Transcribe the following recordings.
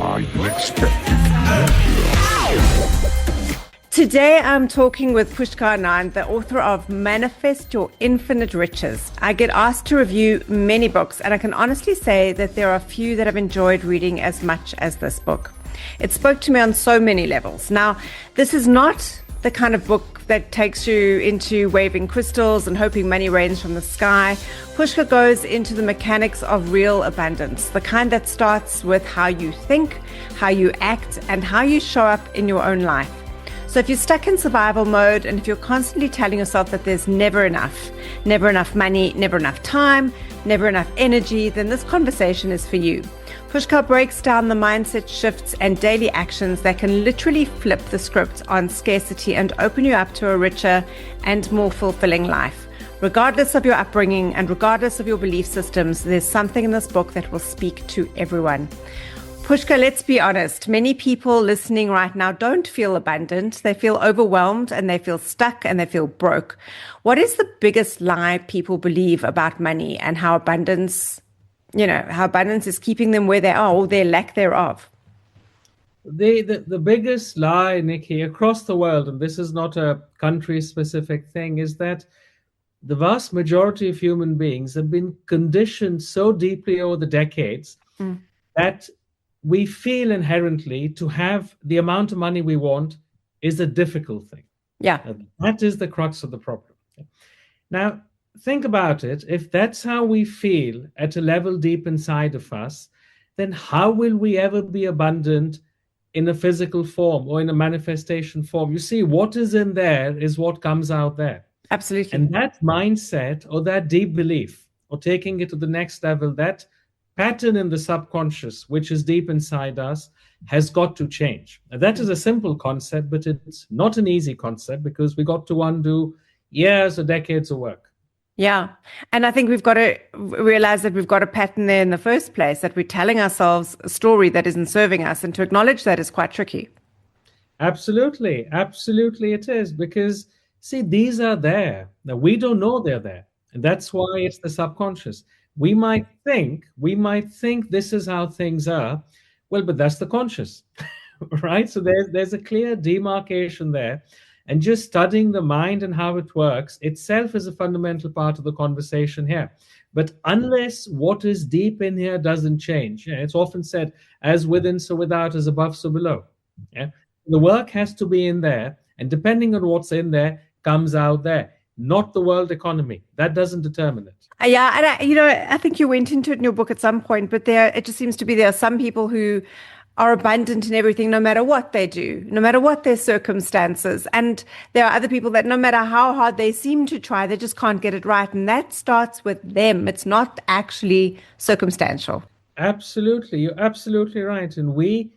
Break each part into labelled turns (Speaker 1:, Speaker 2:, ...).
Speaker 1: unexpected.
Speaker 2: Today I'm talking with Pushkar Anand, the author of Manifest Your Infinite Riches. I get asked to review many books, and I can honestly say that there are few that I've enjoyed reading as much as this book. It spoke to me on so many levels. Now, this is not the kind of book that takes you into waving crystals and hoping money rains from the sky. Pushkar goes into the mechanics of real abundance, the kind that starts with how you think, how you act, and how you show up in your own life. So if you're stuck in survival mode, and if you're constantly telling yourself that there's never enough money, never enough time, never enough energy, then this conversation is for you. Pushkar breaks down the mindset shifts and daily actions that can literally flip the script on scarcity and open you up to a richer and more fulfilling life. Regardless of your upbringing and regardless of your belief systems, there's something in this book that will speak to everyone. Pushkar, let's be honest. Many people listening right now don't feel abundant. They feel overwhelmed and they feel stuck and they feel broke. What is the biggest lie people believe about money and how abundance is keeping them where they are, or their lack thereof?
Speaker 3: The biggest lie, Nikki, across the world, and this is not a country-specific thing, is that the vast majority of human beings have been conditioned so deeply over the decades that we feel inherently to have the amount of money we want is a difficult thing.
Speaker 2: Yeah.
Speaker 3: That is the crux of the problem. Now, think about it. If that's how we feel at a level deep inside of us, then how will we ever be abundant in a physical form or in a manifestation form? You see, what is in there is what comes out there.
Speaker 2: Absolutely.
Speaker 3: And that mindset or that deep belief or taking it to the next level, that pattern in the subconscious, which is deep inside us, has got to change. Now, that is a simple concept, but it's not an easy concept because we got to undo years or decades of work.
Speaker 2: Yeah. And I think we've got to realize that we've got a pattern there in the first place, that we're telling ourselves a story that isn't serving us, and to acknowledge that is quite tricky.
Speaker 3: Absolutely. Absolutely it is, because, see, these are there. Now, we don't know they're there. And that's why it's the subconscious. We might think this is how things are. Well, but that's the conscious, right? So there's a clear demarcation there. And just studying the mind and how it works itself is a fundamental part of the conversation here. But unless what is deep in here doesn't change, it's often said, as within, so without, as above, so below. Yeah? The work has to be in there. And depending on what's in there, comes out there. Not the world economy. That doesn't determine it.
Speaker 2: Yeah, and I think you went into it in your book at some point, but it just seems to be there are some people who are abundant in everything, no matter what they do, no matter what their circumstances. And there are other people that no matter how hard they seem to try, they just can't get it right. And that starts with them. It's not actually circumstantial.
Speaker 3: Absolutely. You're absolutely right. And we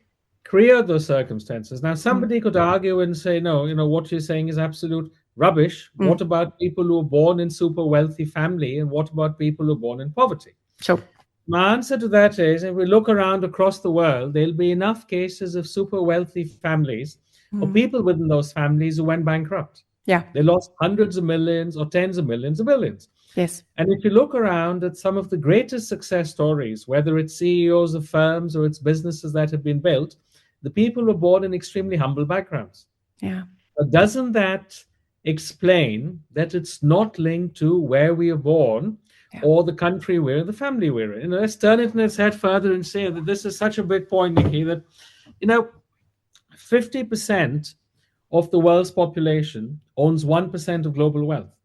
Speaker 3: create those circumstances. Now, somebody could argue and say, no, what you're saying is absolute rubbish. What about people who are born in super wealthy family, and what about people who are born in poverty?
Speaker 2: Sure.
Speaker 3: My answer to that is, if we look around across the world, there'll be enough cases of super wealthy families or people within those families who went bankrupt.
Speaker 2: Yeah.
Speaker 3: They lost hundreds of millions or tens of millions or billions.
Speaker 2: Yes.
Speaker 3: And if you look around at some of the greatest success stories, whether it's CEOs of firms or it's businesses that have been built, the people were born in extremely humble backgrounds.
Speaker 2: Yeah.
Speaker 3: But doesn't that explain that it's not linked to where we are born or the country we're in, the family we're in? Let's turn it in its head further and say that this is such a big point, Nikki, that 50% of the world's population owns 1% of global wealth,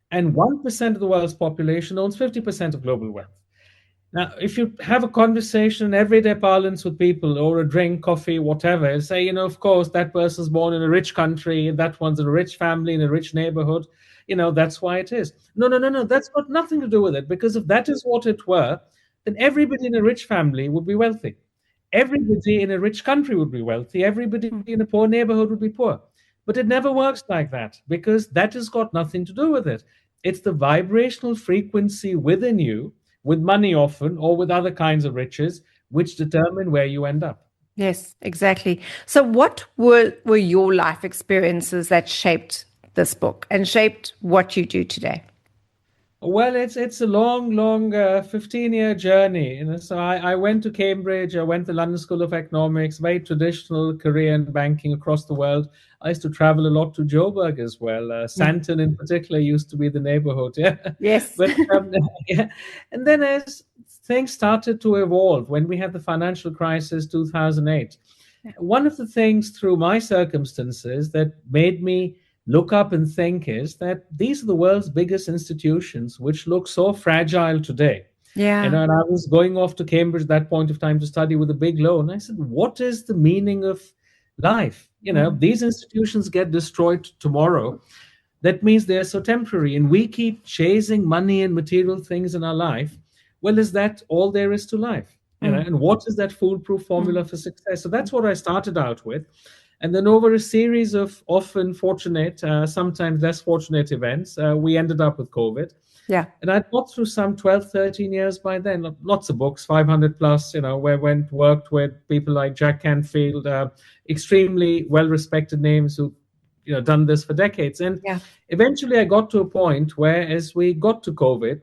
Speaker 3: and 1% of the world's population owns 50% of global wealth. Now, if you have a conversation in everyday parlance with people, or a drink, coffee, whatever, and say, of course, that person's born in a rich country, that one's in a rich family, in a rich neighborhood, that's why it is. No, that's got nothing to do with it, because if that is what it were, then everybody in a rich family would be wealthy. Everybody in a rich country would be wealthy. Everybody in a poor neighborhood would be poor. But it never works like that, because that has got nothing to do with it. It's the vibrational frequency within you, with money often, or with other kinds of riches, which determine where you end up.
Speaker 2: Yes, exactly. So what were your life experiences that shaped this book and shaped what you do today?
Speaker 3: Well, it's a long 15-year journey. So I went to Cambridge, I went to London School of Economics, very traditional career in banking across the world. I used to travel a lot to Joburg as well.
Speaker 2: Yeah.
Speaker 3: Santon in particular used to be the neighborhood, yeah.
Speaker 2: Yes.
Speaker 3: But yeah. And then as things started to evolve, when we had the financial crisis 2008, one of the things through my circumstances that made me look up and think is that these are the world's biggest institutions, which look so fragile today.
Speaker 2: Yeah.
Speaker 3: And I was going off to Cambridge at that point of time to study with a big loan. I said, what is the meaning of life?
Speaker 2: Mm.
Speaker 3: These institutions get destroyed tomorrow. That means they're so temporary. And we keep chasing money and material things in our life. Well, is that all there is to life?
Speaker 2: Mm.
Speaker 3: And what is that foolproof
Speaker 2: Mm.
Speaker 3: formula for success? So that's what I started out with. And then over a series of often fortunate, sometimes less fortunate events, we ended up with COVID.
Speaker 2: Yeah.
Speaker 3: And I'd got through some 12, 13 years by then, lots of books, 500 plus, where I worked with people like Jack Canfield, extremely well-respected names who, done this for decades. And
Speaker 2: Yeah.
Speaker 3: eventually I got to a point where, as we got to COVID,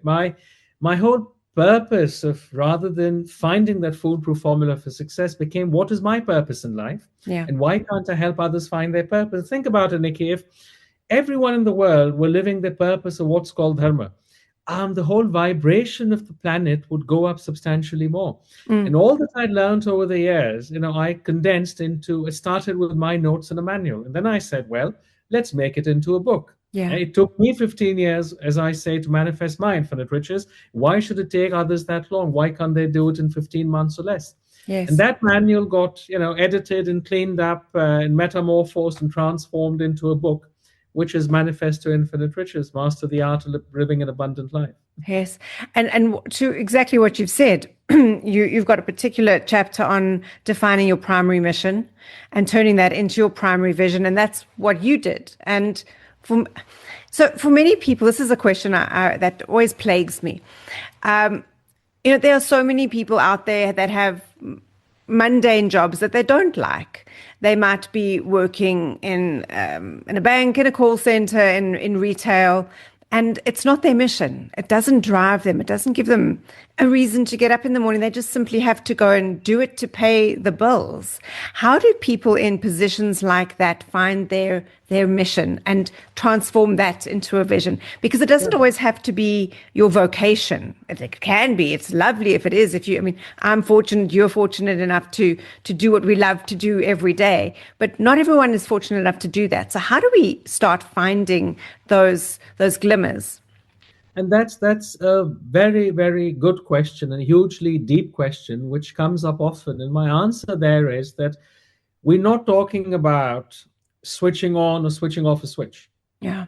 Speaker 3: my whole purpose of, rather than finding that foolproof formula for success, became what is my purpose in life,
Speaker 2: Yeah.
Speaker 3: and why can't I help others find their purpose? Think about it, Nikki. If everyone in the world were living the purpose of what's called dharma, the whole vibration of the planet would go up substantially more.
Speaker 2: Mm.
Speaker 3: And all that I learned over the years, I condensed into, it started with my notes and a manual. And then I said, well, let's make it into a book.
Speaker 2: Yeah.
Speaker 3: It took me 15 years, as I say, to manifest my infinite riches. Why should it take others that long? Why can't they do it in 15 months or less?
Speaker 2: Yes.
Speaker 3: And that manual got, edited and cleaned up and metamorphosed and transformed into a book, which is Manifest to Infinite Riches, Master the Art of Living an Abundant Life.
Speaker 2: Yes. And to exactly what you've said, you've got a particular chapter on defining your primary mission and turning that into your primary vision. And that's what you did. And so for many people, this is a question that always plagues me. There are so many people out there that have mundane jobs that they don't like. They might be working in a bank, in a call center, in retail, and it's not their mission. It doesn't drive them. It doesn't give them a reason to get up in the morning. They just simply have to go and do it to pay the bills. How do people in positions like that find their mission and transform that into a vision? Because it doesn't always have to be your vocation. It can be. It's lovely if it is. I'm fortunate, you're fortunate enough to do what we love to do every day. But not everyone is fortunate enough to do that. So how do we start finding those glimmers?
Speaker 3: And that's a very, very good question, and a hugely deep question, which comes up often. And my answer there is that we're not talking about switching on or switching off a switch.
Speaker 2: Yeah.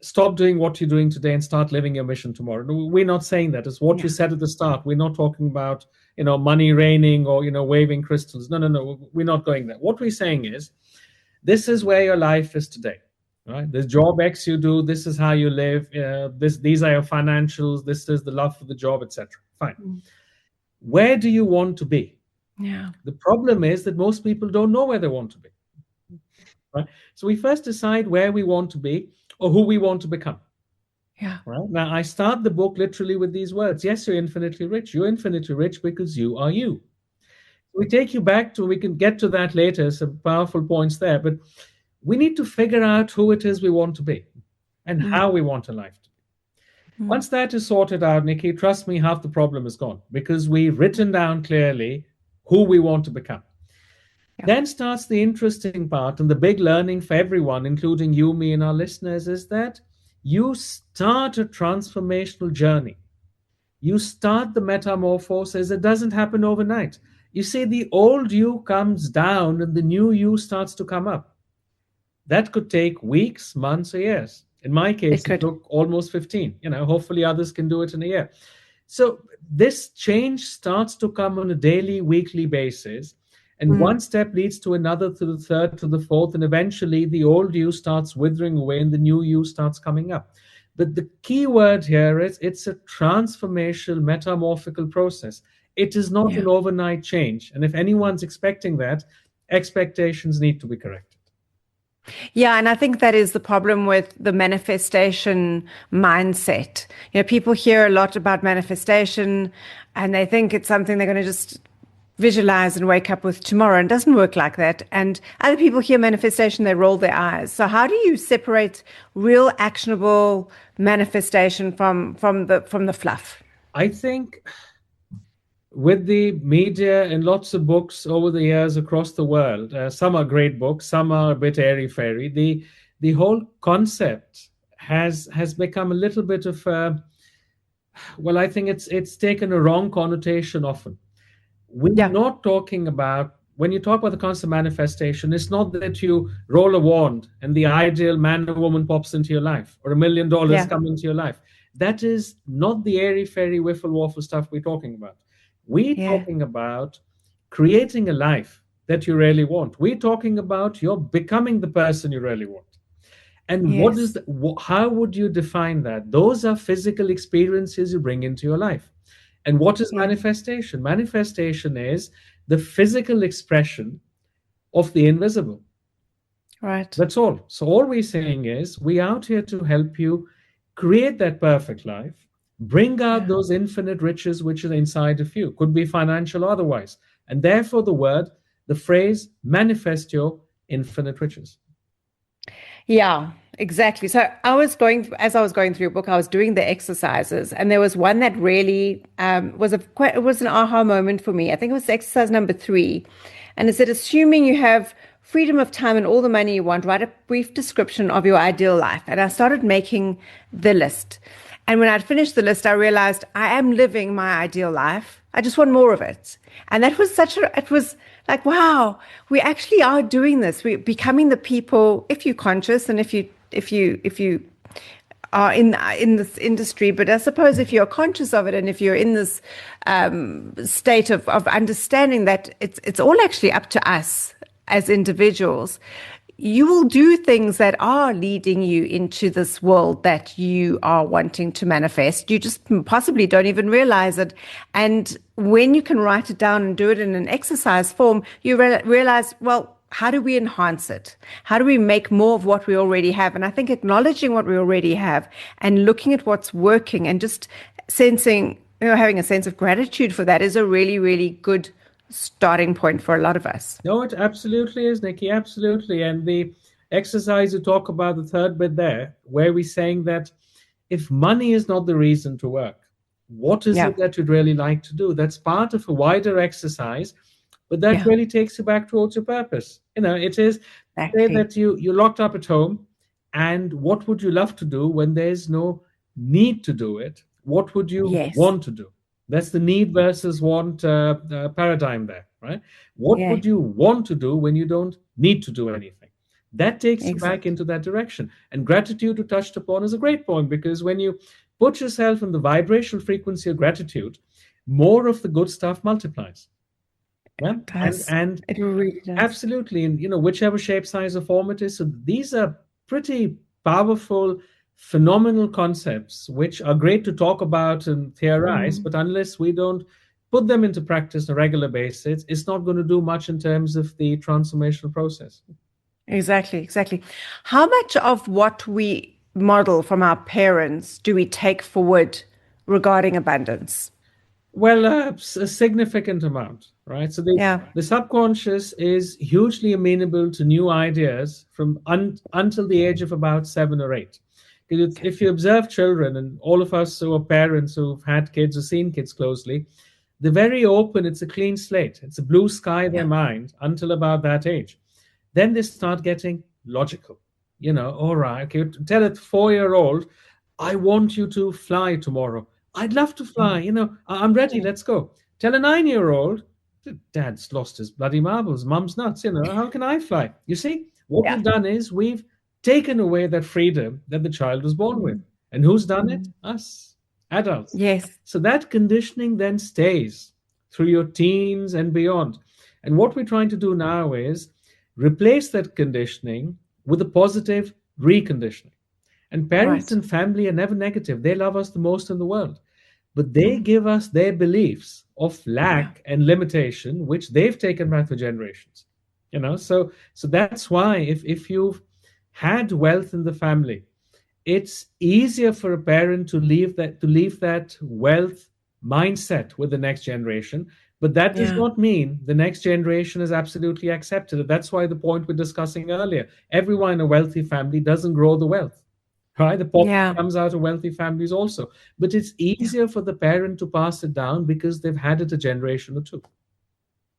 Speaker 3: Stop doing what you're doing today and start living your mission tomorrow. No, we're not saying that. It's what you said at the start. We're not talking about, money raining or, waving crystals. No. We're not going there. What we're saying is, this is where your life is today. Right? This job X you do, this is how you live, these are your financials, this is the love for the job, etc. Fine. Mm. Where do you want to be?
Speaker 2: Yeah.
Speaker 3: The problem is that most people don't know where they want to be. Right? So we first decide where we want to be or who we want to become.
Speaker 2: Yeah.
Speaker 3: Right? Now I start the book literally with these words. Yes, you're infinitely rich. You're infinitely rich because you are you. We take you back to, we can get to that later, some powerful points there, but we need to figure out who it is we want to be and how we want a life to be. Once that is sorted out, Nikki, trust me, half the problem is gone because we've written down clearly who we want to become. Yeah. Then starts the interesting part, and the big learning for everyone, including you, me, and our listeners, is that you start a transformational journey. You start the metamorphosis. It doesn't happen overnight. You see, the old you comes down and the new you starts to come up. That could take weeks, months, or years. In my case, it took almost 15. Hopefully others can do it in a year. So this change starts to come on a daily, weekly basis. And one step leads to another, to the third, to the fourth. And eventually the old you starts withering away and the new you starts coming up. But the key word here is it's a transformational, metamorphical process. It is not an overnight change. And if anyone's expecting that, expectations need to be corrected.
Speaker 2: Yeah, and I think that is the problem with the manifestation mindset. People hear a lot about manifestation and they think it's something they're going to just visualize and wake up with tomorrow. And it doesn't work like that. And other people hear manifestation, they roll their eyes. So how do you separate real actionable manifestation from the fluff?
Speaker 3: I think with the media and lots of books over the years across the world, some are great books, some are a bit airy fairy. The whole concept has become a little bit of well, I think it's taken a wrong connotation often. We're
Speaker 2: Yeah,
Speaker 3: not talking about, when you talk about the concept of manifestation, it's not that you roll a wand and the ideal man or woman pops into your life or $1 million
Speaker 2: yeah,
Speaker 3: come into your life. That is not the airy fairy wiffle waffle stuff we're talking about. We're
Speaker 2: yeah,
Speaker 3: talking about creating a life that you really want. We're talking about you're becoming the person you really want. And what is
Speaker 2: yes,
Speaker 3: the, how would you define that? Those are physical experiences you bring into your life. And what is
Speaker 2: yeah,
Speaker 3: manifestation? Manifestation is the physical expression of the invisible.
Speaker 2: right.
Speaker 3: That's all. So all we're saying is we're out here to help you create that perfect life, bring out
Speaker 2: Yeah.
Speaker 3: those infinite riches which are inside of you, could be financial or otherwise. And therefore the phrase, manifest your infinite riches.
Speaker 2: Yeah, exactly. So as I was going through your book, I was doing the exercises, and there was one that really it was an aha moment for me. I think it was exercise number 3, and it said, assuming you have freedom of time and all the money you want, write a brief description of your ideal life. And I started making the list. And when I'd finished the list, I realized I am living my ideal life. I just want more of it. And that was it was like, wow, we actually are doing this. We're becoming the people, if you're conscious and if you are in this industry, but I suppose if you're conscious of it and if you're in this state of understanding that it's all actually up to us as individuals, you will do things that are leading you into this world that you are wanting to manifest. You just possibly don't even realize it. And when you can write it down and do it in an exercise form, you realize, well, how do we enhance it? How do we make more of what we already have? And I think acknowledging what we already have and looking at what's working and just sensing, having a sense of gratitude for that is a really, really good starting point for a lot of us.
Speaker 3: No, it absolutely is, Nikki, absolutely. And the exercise you talk about, the third bit there, where we're saying that if money is not the reason to work, what is
Speaker 2: Yeah.
Speaker 3: it that you'd really like to do? That's part of a wider exercise, but that
Speaker 2: Yeah.
Speaker 3: really takes you back towards your purpose. It is, say
Speaker 2: Exactly.
Speaker 3: that you're locked up at home, and what would you love to do when there's no need to do it? What would you
Speaker 2: Yes.
Speaker 3: want to do? That's the need versus want paradigm there, right? What
Speaker 2: Yeah.
Speaker 3: would you want to do when you don't need to do anything? That takes you back
Speaker 2: Exactly.
Speaker 3: into that direction. And gratitude you touched upon is a great point, because when you put yourself in the vibrational frequency of gratitude, more of the good stuff multiplies. Yeah.
Speaker 2: It
Speaker 3: And
Speaker 2: does.
Speaker 3: and
Speaker 2: It really does.
Speaker 3: absolutely, and whichever shape, size, or form it is. So these are pretty powerful, phenomenal concepts, which are great to talk about and theorize,
Speaker 2: Mm.
Speaker 3: but unless we don't put them into practice on a regular basis, it's not going to do much in terms of the transformational process.
Speaker 2: Exactly. Exactly. How much of what we model from our parents do we take forward regarding abundance?
Speaker 3: Well, a significant amount, right? So
Speaker 2: Yeah.
Speaker 3: the subconscious is hugely amenable to new ideas from until the age of about 7 or 8. Because
Speaker 2: Okay.
Speaker 3: if you observe children, and all of us who are parents who've had kids or seen kids closely, they're very open. It's a clean slate. It's a blue sky, their
Speaker 2: Yeah.
Speaker 3: mind, until about that age. Then they start getting logical. All right, okay, tell a 4-year-old, I want you to fly tomorrow. I'd love to fly. I'm ready.
Speaker 2: Mm.
Speaker 3: Let's go. Tell a 9-year-old, Dad's lost his bloody marbles. Mum's nuts. How can I fly? You see, what
Speaker 2: Yeah.
Speaker 3: we've done is we've taken away that freedom that the child was born with.
Speaker 2: Mm.
Speaker 3: And who's done it?
Speaker 2: Mm.
Speaker 3: Us, adults.
Speaker 2: Yes.
Speaker 3: So that conditioning then stays through your teens and beyond. And what we're trying to do now is replace that conditioning with a positive reconditioning. And parents
Speaker 2: Right.
Speaker 3: and family are never negative. They love us the most in the world. But they
Speaker 2: Mm.
Speaker 3: give us their beliefs of
Speaker 2: Yeah.
Speaker 3: lack and limitation, which they've taken back for generations. So that's why if you've had wealth in the family, it's easier for a parent to leave that wealth mindset with the next generation. But that does not mean the next generation is absolutely accepted it. That's why the point we're discussing earlier, everyone in a wealthy family doesn't grow the wealth, right? The poverty comes out of wealthy families also, but it's easier for the parent to pass it down because they've had it a generation or two.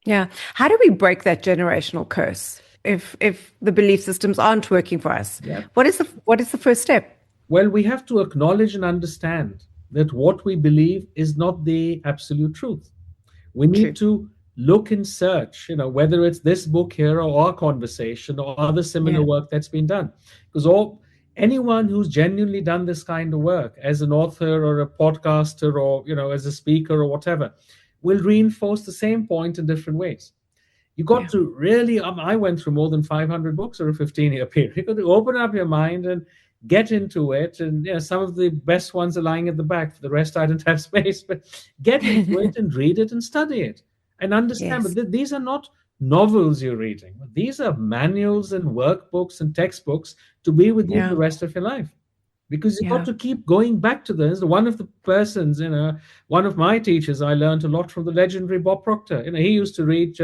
Speaker 2: Yeah. How do we break that generational curse if the belief systems aren't working for us? What is the first step?
Speaker 3: Well, we have to acknowledge and understand that what we believe is not the absolute truth. We need to look and search, whether it's this book here or our conversation or other similar work that's been done. Because anyone who's genuinely done this kind of work as an author or a podcaster or, as a speaker or whatever, will reinforce the same point in different ways. You got to really, I went through more than 500 books over a 15-year period. You got to open up your mind and get into it. And some of the best ones are lying at the back. For the rest, I didn't have space. But get into it and read it and study it and understand. But these are not novels you're reading. These are manuals and workbooks and textbooks to be with you the rest of your life. Because you've got to keep going back to this. One of the persons, one of my teachers, I learned a lot from the legendary Bob Proctor. He used to read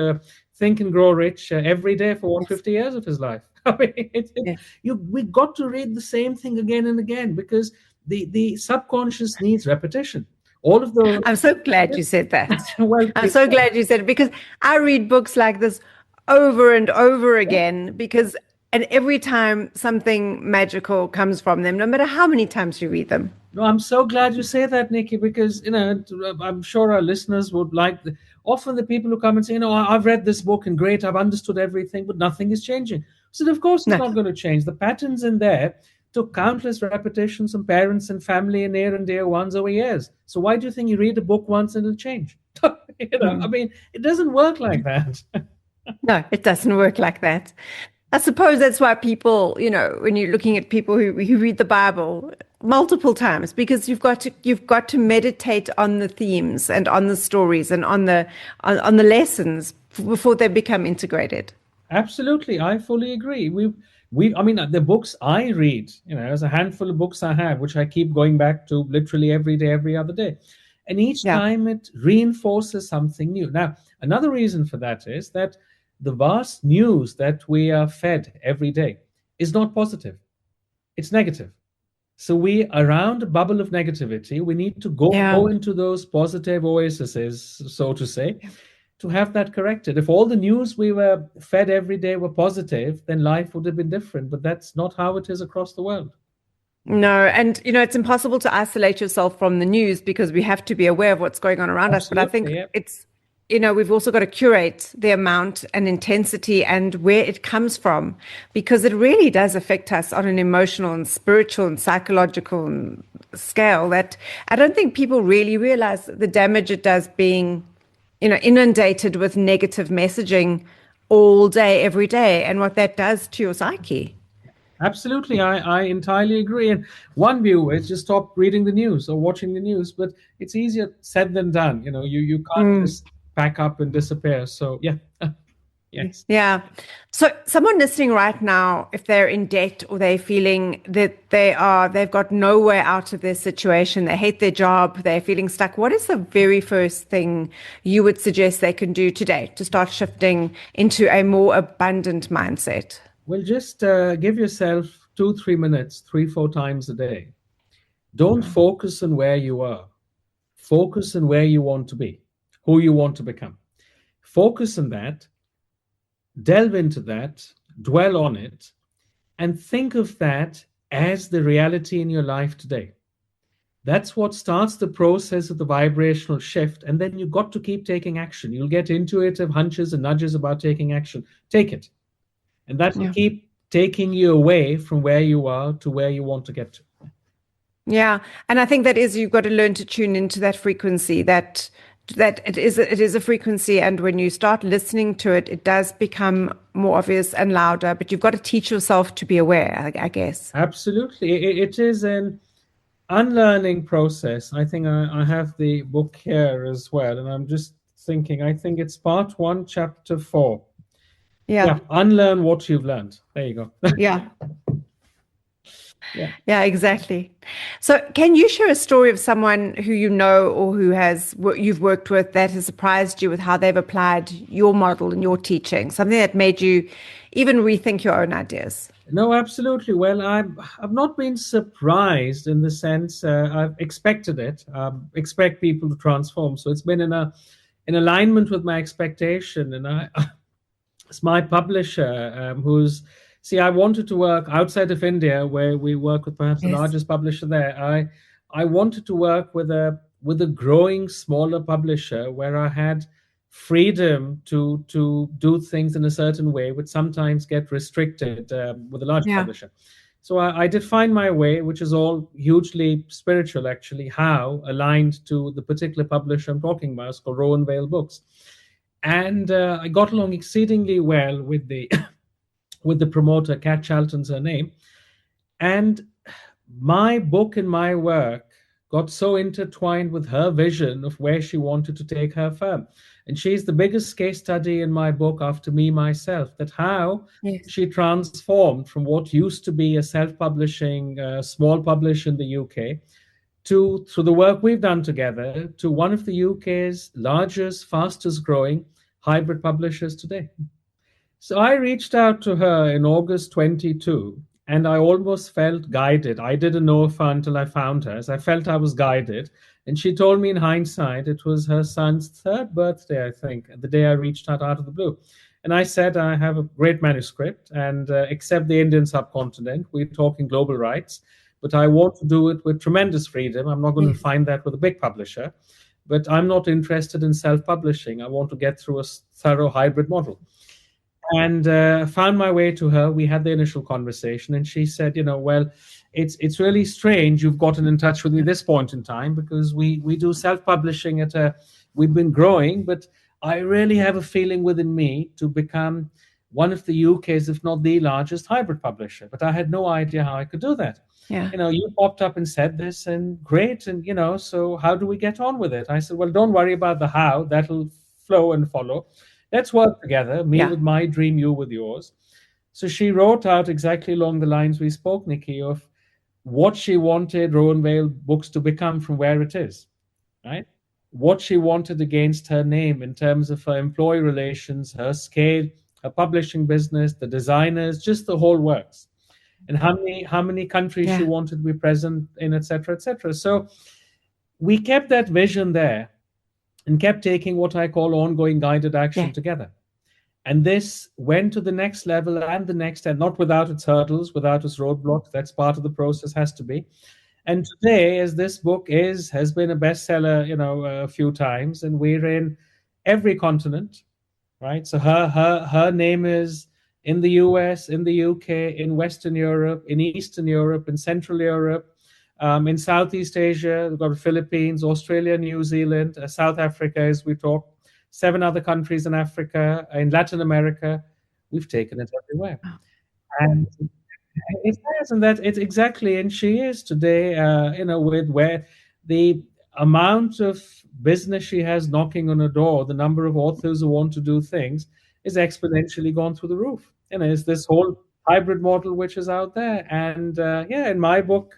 Speaker 3: Think and Grow Rich every day for 50 years of his life. I mean, we got to read the same thing again and again because the subconscious needs repetition. All of the.
Speaker 2: I'm so glad you said that. I'm so glad you said it because I read books like this over and over again and every time something magical comes from them, no matter how many times you read them.
Speaker 3: No, I'm so glad you say that, Nikki, because, I'm sure our listeners would like often the people who come and say, I've read this book and great, I've understood everything, but nothing is changing. So of course it's not going to change. The patterns in there took countless repetitions from parents and family and near and dear ones over years. So why do you think you read a book once and it'll change? I mean, it doesn't work like that.
Speaker 2: No, it doesn't work like that. I suppose that's why people, when you're looking at people who read the Bible multiple times, because you've got to meditate on the themes and on the stories and on the lessons before they become integrated.
Speaker 3: Absolutely, I fully agree. I mean, the books I read, there's a handful of books I have, which I keep going back to literally every day, every other day. And each time it reinforces something new. Now, another reason for that is that the vast news that we are fed every day is not positive. It's negative. So we around a bubble of negativity, we need to go into those positive oases, so to say, to have that corrected. If all the news we were fed every day were positive, then life would have been different. But that's not how it is across the world.
Speaker 2: No, and it's impossible to isolate yourself from the news because we have to be aware of what's going on around us. But I think it's we've also got to curate the amount and intensity and where it comes from, because it really does affect us on an emotional and spiritual and psychological scale that I don't think people really realize the damage it does being, inundated with negative messaging all day, every day, and what that does to your psyche.
Speaker 3: Absolutely. I entirely agree. And one view is just stop reading the news or watching the news, but it's easier said than done. You can't just pack up and disappear. So yes.
Speaker 2: Yeah. So someone listening right now, if they're in debt or they're feeling that they've got no way out of their situation, they hate their job, they're feeling stuck, what is the very first thing you would suggest they can do today to start shifting into a more abundant mindset?
Speaker 3: Well, just give yourself 2-3 minutes, 3-4 times a day. Don't focus on where you are. Focus on where you want to be, who you want to become. Focus on that, delve into that, dwell on it, and think of that as the reality in your life today. That's what starts the process of the vibrational shift. And then you've got to keep taking action. You'll get intuitive hunches and nudges about taking action. Take it. And that will keep taking you away from where you are to where you want to get to.
Speaker 2: Yeah. And I think that is, you've got to learn to tune into that frequency, that it is a frequency. And when you start listening to it, it does become more obvious and louder, but you've got to teach yourself to be aware, I guess.
Speaker 3: Absolutely. It is an unlearning process. I think I have the book here as well. And I'm just thinking, I think it's part 1, chapter 4. Yeah. Unlearn what you've learned. There you go.
Speaker 2: Yeah.
Speaker 3: Yeah.
Speaker 2: Yeah, exactly. So, can you share a story of someone who you know or who you've worked with that has surprised you with how they've applied your model and your teaching, something that made you even rethink your own ideas?
Speaker 3: No, absolutely. Well, I've not been surprised in the sense I've expected it. Expect people to transform, so it's been in alignment with my expectation. And I it's my publisher who's see. I wanted to work outside of India, where we work with perhaps the
Speaker 2: Yes.
Speaker 3: largest publisher there. I wanted to work with a growing smaller publisher where I had freedom to do things in a certain way, which sometimes get restricted with a large
Speaker 2: Yeah.
Speaker 3: publisher. So I did find my way, which is all hugely spiritual, actually, how aligned to the particular publisher I'm talking about. It's called Rowan Vale Books. And I got along exceedingly well with the with the promoter. Kat Charlton's her name. And my book and my work got so intertwined with her vision of where she wanted to take her firm. And she's the biggest case study in my book after me myself, that how
Speaker 2: Yes.
Speaker 3: she transformed from what used to be a self-publishing small publisher in the UK to, through the work we've done together, to one of the UK's largest, fastest growing hybrid publishers today. So I reached out to her in August 22, and I almost felt guided. I didn't know of her until I found her. So I felt I was guided. And she told me in hindsight it was her son's third birthday, I think, the day I reached out of the blue. And I said, I have a great manuscript, and except the Indian subcontinent, we're talking global rights, but I want to do it with tremendous freedom. I'm not going to
Speaker 2: Yes.
Speaker 3: find that with a big publisher, but I'm not interested in self publishing. I want to get through a thorough hybrid model. And found my way to her. We had the initial conversation, and she said, well, it's really strange you've gotten in touch with me this point in time, because we do self-publishing we've been growing, but I really have a feeling within me to become one of the UK's, if not the largest hybrid publisher. But I had no idea how I could do that.
Speaker 2: Yeah.
Speaker 3: You popped up and said this, and great. And, so how do we get on with it? I said, well, don't worry about the how, that'll flow and follow. Let's work together, me
Speaker 2: Yeah.
Speaker 3: with my dream, you with yours. So she wrote out exactly along the lines we spoke, Nikki, of what she wanted Rowan Vale Books to become from where it is, right? What she wanted against her name in terms of her employee relations, her scale, her publishing business, the designers, just the whole works. And how many countries she
Speaker 2: Yeah.
Speaker 3: wanted to be present in, et cetera, et cetera. So we kept that vision there and kept taking what I call ongoing guided action
Speaker 2: Yeah.
Speaker 3: together. And this went to the next level and the next, and not without its hurdles, without its roadblocks. That's part of the process, has to be. And today, as this book has been a bestseller, a few times, and we're in every continent, right? So her name is in the US, in the UK, in Western Europe, in Eastern Europe, in Central Europe, in Southeast Asia. We've got the Philippines, Australia, New Zealand, South Africa, as we talk, 7 other countries in Africa, in Latin America. We've taken it everywhere. And it has, and that it's exactly, and she is today, with where the amount of business she has knocking on her door, the number of authors who want to do things is exponentially gone through the roof. It's this whole hybrid model which is out there. And in my book,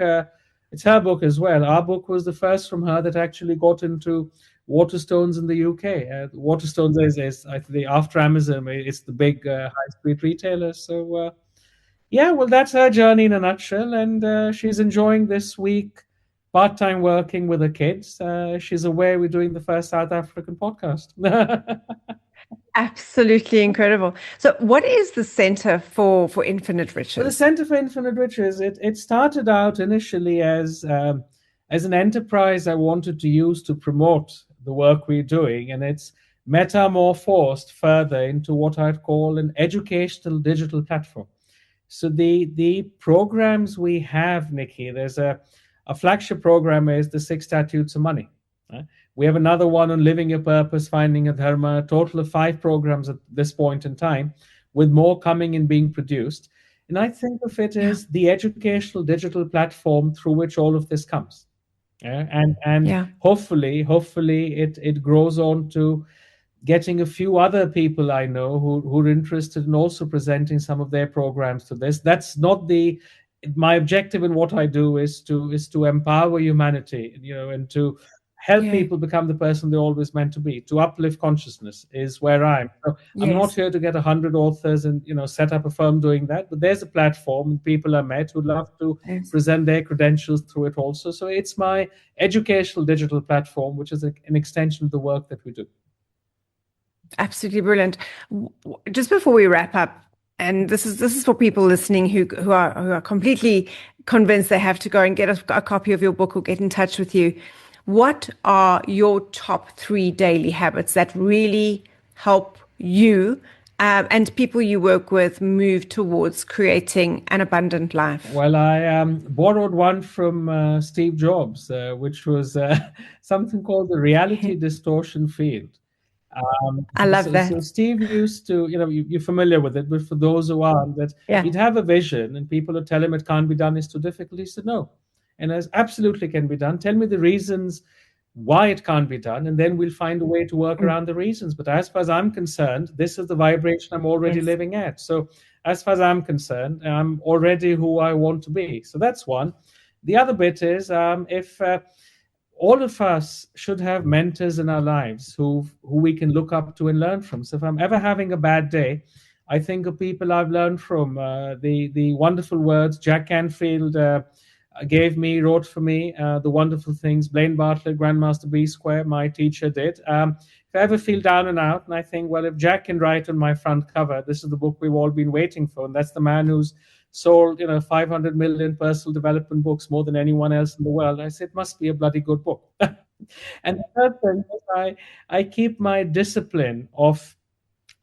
Speaker 3: it's her book as well. Our book was the first from her that actually got into Waterstones in the UK. Waterstones is I think after Amazon, it's the big high street retailer. So well, that's her journey in a nutshell, and she's enjoying this week part-time working with her kids. She's aware we're doing the first South African podcast.
Speaker 2: Absolutely incredible. So, what is the Center for Infinite
Speaker 3: Well, the
Speaker 2: Riches?
Speaker 3: Center for Infinite Riches, it started out initially as an enterprise I wanted to use to promote the work we're doing, and it's metamorphosed further into what I'd call an educational digital platform. So the programs we have, Nikki, there's a flagship program is the 6 Statutes of Money. Right? We have another one on living your purpose, finding a dharma, a total of 5 programs at this point in time, with more coming and being produced. And I think of it as the educational digital platform through which all of this comes. And
Speaker 2: Yeah.
Speaker 3: hopefully it grows on to getting a few other people I know who are interested in also presenting some of their programs to this. That's not the my objective in what I do is to empower humanity, and to help people become the person they're always meant to be. To uplift consciousness is where I'm. So I'm not here to get 100 authors and set up a firm doing that, but there's a platform and people are met who'd love to present their credentials through it also. So it's my educational digital platform, which is an extension of the work that we do.
Speaker 2: Absolutely brilliant. Just before we wrap up, and this is for people listening who are completely convinced they have to go and get a copy of your book or get in touch with you. What are your top 3 daily habits that really help you and people you work with move towards creating an abundant life?
Speaker 3: Well, I borrowed one from Steve Jobs, which was something called the reality distortion field.
Speaker 2: I love that.
Speaker 3: So Steve used to, you're familiar with it, but for those who aren't, that he'd have a vision and people would tell him it can't be done, it's too difficult. He said, no, and it absolutely can be done. Tell me the reasons why it can't be done, and then we'll find a way to work around the reasons. But as far as I'm concerned, this is the vibration I'm already living at. So as far as I'm concerned, I'm already who I want to be. So that's one. The other bit is if all of us should have mentors in our lives who we can look up to and learn from. So if I'm ever having a bad day, I think of people I've learned from. The wonderful words Jack Canfield wrote for me, the wonderful things Blaine Bartlett, Grandmaster B Square, my teacher, did. If I ever feel down and out, and I think, well, if Jack can write on my front cover, this is the book we've all been waiting for, and that's the man who's sold 500 million personal development books, more than anyone else in the world. I said, it must be a bloody good book. And the third thing is I keep my discipline of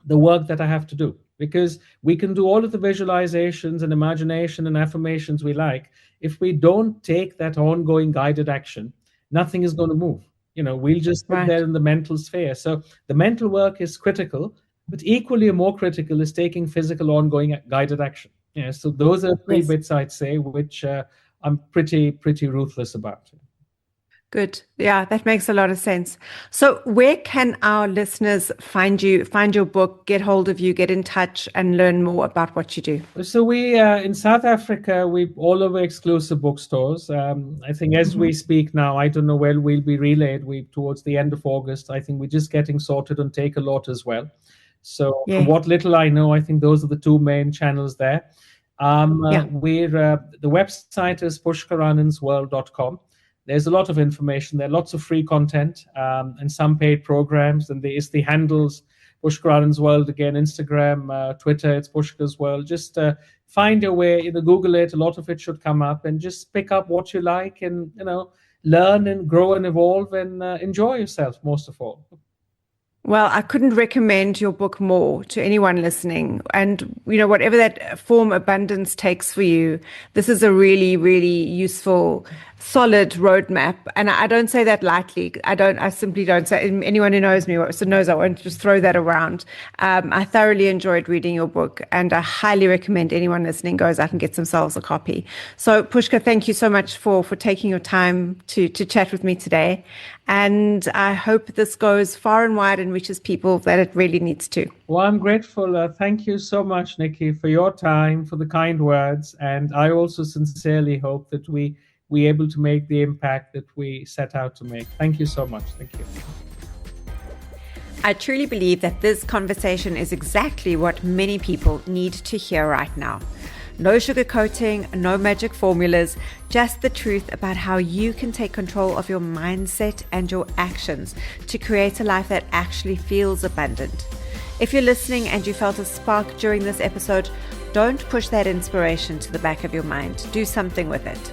Speaker 3: the work that I have to do, because we can do all of the visualizations and imagination and affirmations we like. If we don't take that ongoing guided action, nothing is going to move. We'll just sit there in the mental sphere. So the mental work is critical, but equally or more critical is taking physical ongoing guided action. So those are 3 bits, I'd say, which I'm pretty ruthless about.
Speaker 2: Good. Yeah, that makes a lot of sense. So where can our listeners find you, find your book, get hold of you, get in touch and learn more about what you do?
Speaker 3: So we, in South Africa, we all over exclusive bookstores. I think as we speak now, I don't know where we'll be relayed. Towards the end of August, I think we're just getting sorted on Take a Lot as well. So from what little I know, I think those are the 2 main channels there. The website is pushkaranandsworld.com. There's a lot of information there, lots of free content, and some paid programs. And it's the handles, Pushkar Anand's World, again, Instagram, Twitter, it's Pushkar's World. Just find your way, Google it, a lot of it should come up, and just pick up what you like and, learn and grow and evolve and enjoy yourself, most of all.
Speaker 2: Well, I couldn't recommend your book more to anyone listening. And, whatever that form abundance takes for you, this is a really, really useful, solid roadmap. And I don't say that lightly. I simply don't say, anyone who knows me knows I won't just throw that around. I thoroughly enjoyed reading your book, and I highly recommend anyone listening goes out and gets themselves a copy. So Pushkar, thank you so much for taking your time to chat with me today. And I hope this goes far and wide and reaches people that it really needs to.
Speaker 3: Well, I'm grateful. Thank you so much, Nikki, for your time, for the kind words. And I also sincerely hope that we're able to make the impact that we set out to make. Thank you so much. Thank you.
Speaker 2: I truly believe that this conversation is exactly what many people need to hear right now. No sugarcoating, no magic formulas, just the truth about how you can take control of your mindset and your actions to create a life that actually feels abundant. If you're listening and you felt a spark during this episode, don't push that inspiration to the back of your mind. Do something with it.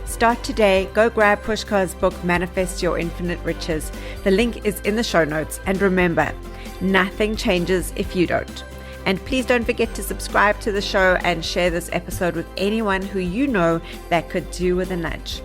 Speaker 2: Start today. Go grab Pushkar's book, Manifest Your Infinite Riches. The link is in the show notes. And remember, nothing changes if you don't. And please don't forget to subscribe to the show and share this episode with anyone who you know that could do with a nudge.